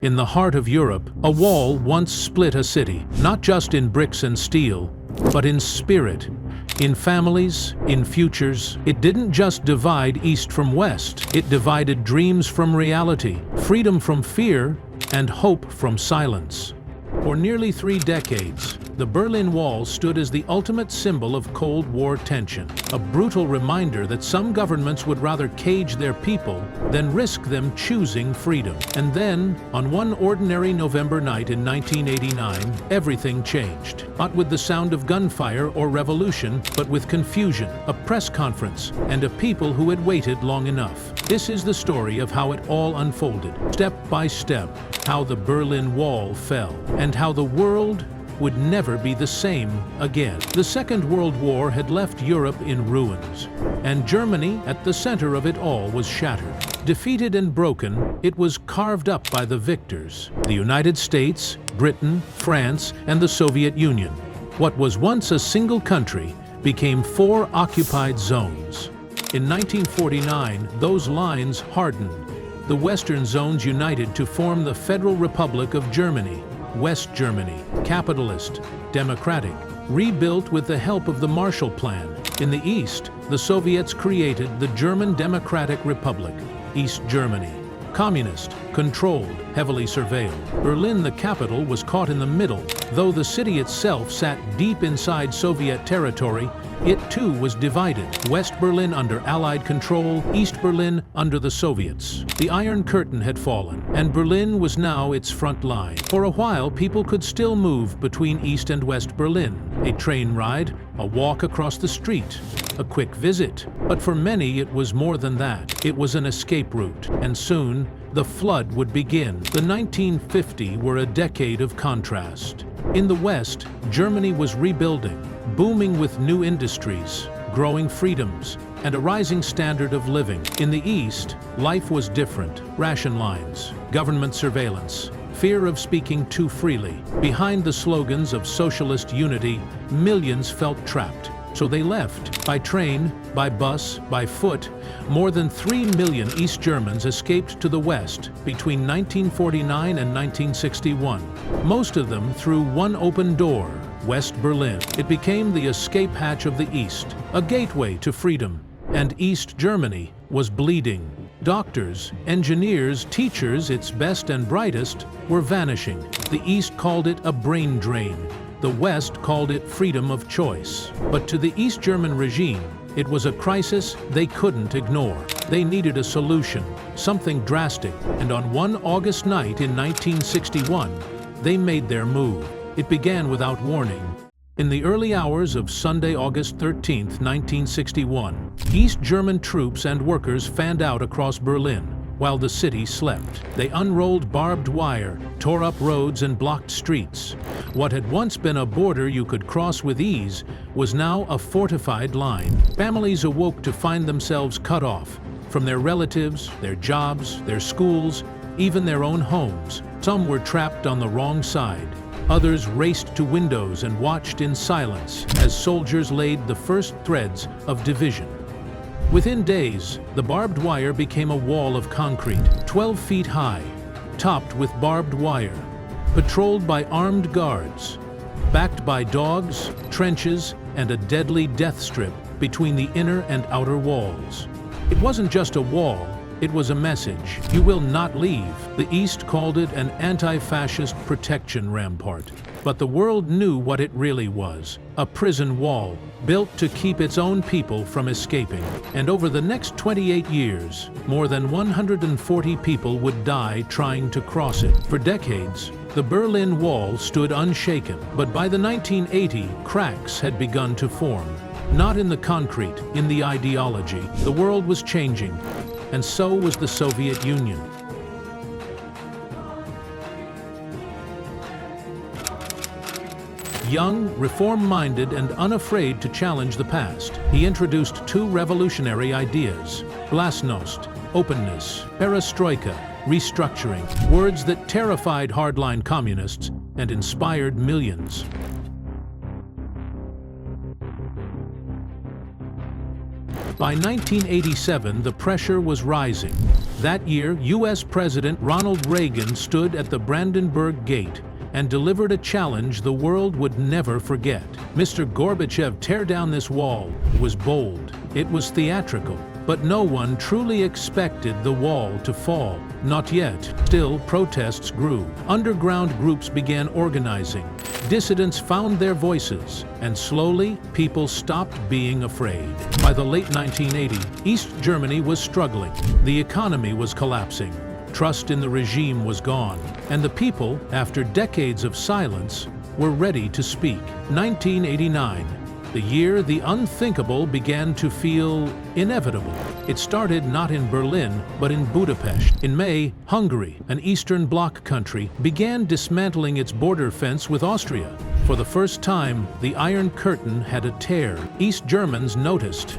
In the heart of Europe, a wall once split a city, not just in bricks and steel, but in spirit, in families, in futures. It didn't just divide East from West, it divided dreams from reality, freedom from fear, and hope from silence. For nearly 3 decades, the Berlin Wall stood as the ultimate symbol of Cold War tension, a brutal reminder that some governments would rather cage their people than risk them choosing freedom. And then, on one ordinary November night in 1989, everything changed. Not with the sound of gunfire or revolution, but with confusion, a press conference, and a people who had waited long enough. This is the story of how it all unfolded, step by step, how the Berlin Wall fell, and how the world would never be the same again. The Second World War had left Europe in ruins, and Germany, at the center of it all, was shattered. Defeated and broken, it was carved up by the victors: the United States, Britain, France, and the Soviet Union. What was once a single country became 4 occupied zones. In 1949, those lines hardened. The Western zones united to form the Federal Republic of Germany, West Germany, capitalist, democratic, rebuilt with the help of the Marshall Plan. In the East, the Soviets created the German Democratic Republic, East Germany. Communist, controlled, heavily surveilled. Berlin, the capital, was caught in the middle. Though the city itself sat deep inside Soviet territory, it too was divided. West Berlin under Allied control, East Berlin under the Soviets. The Iron Curtain had fallen, and Berlin was now its front line. For a while, people could still move between East and West Berlin. A train ride, a walk across the street, a quick visit. But for many, it was more than that. It was an escape route, and soon, the flood would begin. The 1950s were a decade of contrast. In the West, Germany was rebuilding, booming with new industries, growing freedoms, and a rising standard of living. In the East, life was different. Ration lines, government surveillance, fear of speaking too freely. Behind the slogans of socialist unity, millions felt trapped. So they left, by train, by bus, by foot. More than 3 million East Germans escaped to the West between 1949 and 1961. Most of them through one open door, West Berlin. It became the escape hatch of the East, a gateway to freedom. And East Germany was bleeding. Doctors, engineers, teachers, its best and brightest, were vanishing. The East called it a brain drain. The West called it freedom of choice. But to the East German regime, it was a crisis they couldn't ignore. They needed a solution, something drastic, and on one August night in 1961, they made their move. It began without warning. In the early hours of Sunday, August 13, 1961, East German troops and workers fanned out across Berlin while the city slept. They unrolled barbed wire, tore up roads, and blocked streets. What had once been a border you could cross with ease was now a fortified line. Families awoke to find themselves cut off from their relatives, their jobs, their schools, even their own homes. Some were trapped on the wrong side. Others raced to windows and watched in silence as soldiers laid the first threads of division. Within days, the barbed wire became a wall of concrete, 12 feet high, topped with barbed wire, patrolled by armed guards, backed by dogs, trenches, and a deadly death strip between the inner and outer walls. It wasn't just a wall, it was a message. You will not leave. The East called it an anti-fascist protection rampart. But the world knew what it really was, a prison wall, built to keep its own people from escaping. And over the next 28 years, more than 140 people would die trying to cross it. For decades, the Berlin Wall stood unshaken, but by the 1980s, cracks had begun to form. Not in the concrete, in the ideology. The world was changing, and so was the Soviet Union. Young, reform-minded, and unafraid to challenge the past, he introduced 2 revolutionary ideas: glasnost, openness; perestroika, restructuring, words that terrified hardline communists and inspired millions. By 1987, the pressure was rising. That year, U.S. President Ronald Reagan stood at the Brandenburg Gate and delivered a challenge the world would never forget. Mr. Gorbachev, tear down this wall. It was bold. It was theatrical. But no one truly expected the wall to fall. Not yet. Still, protests grew. Underground groups began organizing. Dissidents found their voices, and slowly, people stopped being afraid. By the late 1980s, East Germany was struggling. The economy was collapsing. Trust in the regime was gone, and the people, after decades of silence, were ready to speak. 1989, the year the unthinkable began to feel inevitable. It started not in Berlin, but in Budapest. In May, Hungary, an Eastern Bloc country, began dismantling its border fence with Austria. For the first time, the Iron Curtain had a tear. East Germans noticed.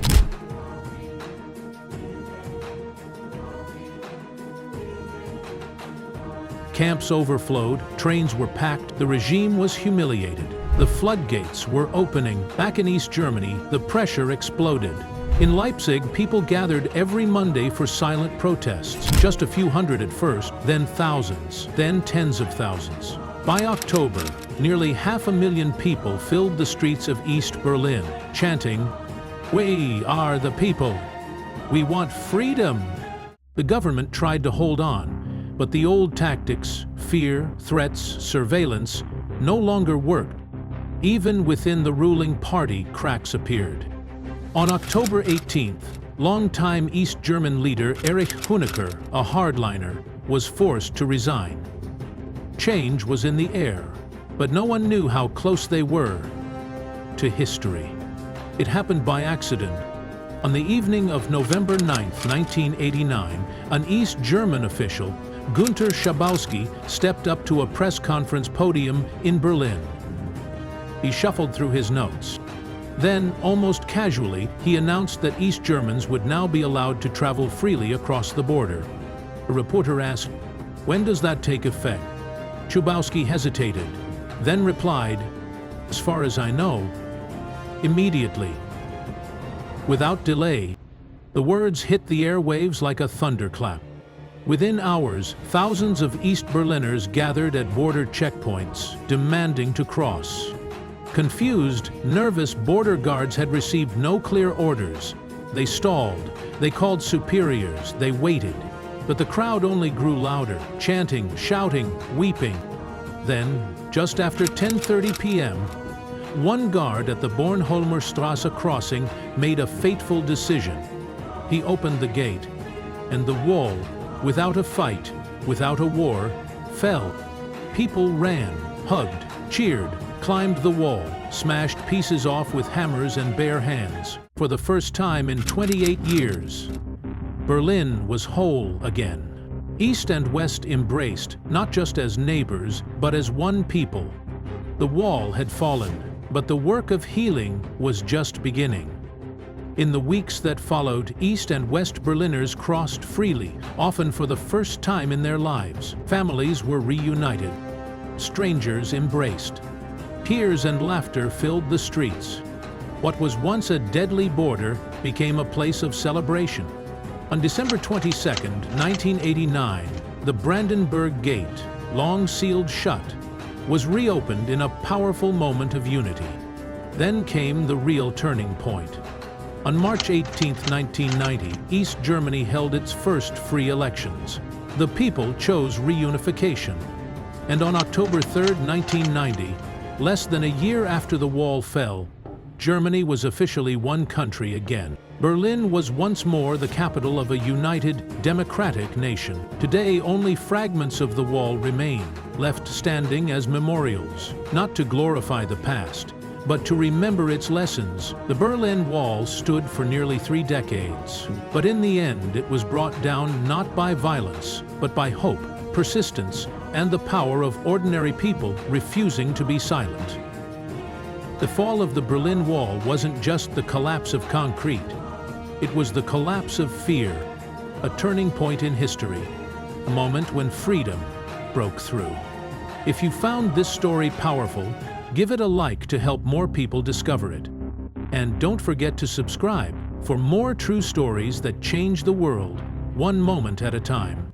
Camps overflowed, trains were packed, the regime was humiliated. The floodgates were opening. Back in East Germany, the pressure exploded. In Leipzig, people gathered every Monday for silent protests. Just a few hundred at first, then thousands, then tens of thousands. By October, nearly 500,000 people filled the streets of East Berlin, chanting, "We are the people. We want freedom." The government tried to hold on, but the old tactics, fear, threats, surveillance, no longer worked. Even within the ruling party, cracks appeared. On October 18th, longtime East German leader Erich Honecker, a hardliner, was forced to resign. Change was in the air, but no one knew how close they were to history. It happened by accident. On the evening of November 9th, 1989, an East German official, Günter Schabowski, stepped up to a press conference podium in Berlin. He shuffled through his notes. Then, almost casually, he announced that East Germans would now be allowed to travel freely across the border. A reporter asked, "When does that take effect?" Schabowski hesitated, then replied, "As far as I know, immediately." Without delay, the words hit the airwaves like a thunderclap. Within hours, thousands of East Berliners gathered at border checkpoints, demanding to cross. Confused, nervous border guards had received no clear orders. They stalled, they called superiors, they waited. But the crowd only grew louder, chanting, shouting, weeping. Then, just after 10:30 p.m., one guard at the Bornholmer Strasse crossing made a fateful decision. He opened the gate, and the wall, without a fight, without a war, fell. People ran, hugged, cheered, climbed the wall, smashed pieces off with hammers and bare hands. For the first time in 28 years, Berlin was whole again. East and West embraced, not just as neighbors, but as one people. The wall had fallen, but the work of healing was just beginning. In the weeks that followed, East and West Berliners crossed freely, often for the first time in their lives. Families were reunited. Strangers embraced. Tears and laughter filled the streets. What was once a deadly border became a place of celebration. On December 22, 1989, the Brandenburg Gate, long sealed shut, was reopened in a powerful moment of unity. Then came the real turning point. On March 18, 1990, East Germany held its first free elections. The people chose reunification. And on October 3, 1990, less than a year after the wall fell, Germany was officially one country again. Berlin was once more the capital of a united, democratic nation. Today, only fragments of the wall remain, left standing as memorials, not to glorify the past, but to remember its lessons. The Berlin Wall stood for nearly 3 decades, but in the end it was brought down not by violence, but by hope, persistence, and the power of ordinary people refusing to be silent. The fall of the Berlin Wall wasn't just the collapse of concrete. It was the collapse of fear, a turning point in history, a moment when freedom broke through. If you found this story powerful, give it a like to help more people discover it. And don't forget to subscribe for more true stories that change the world, one moment at a time.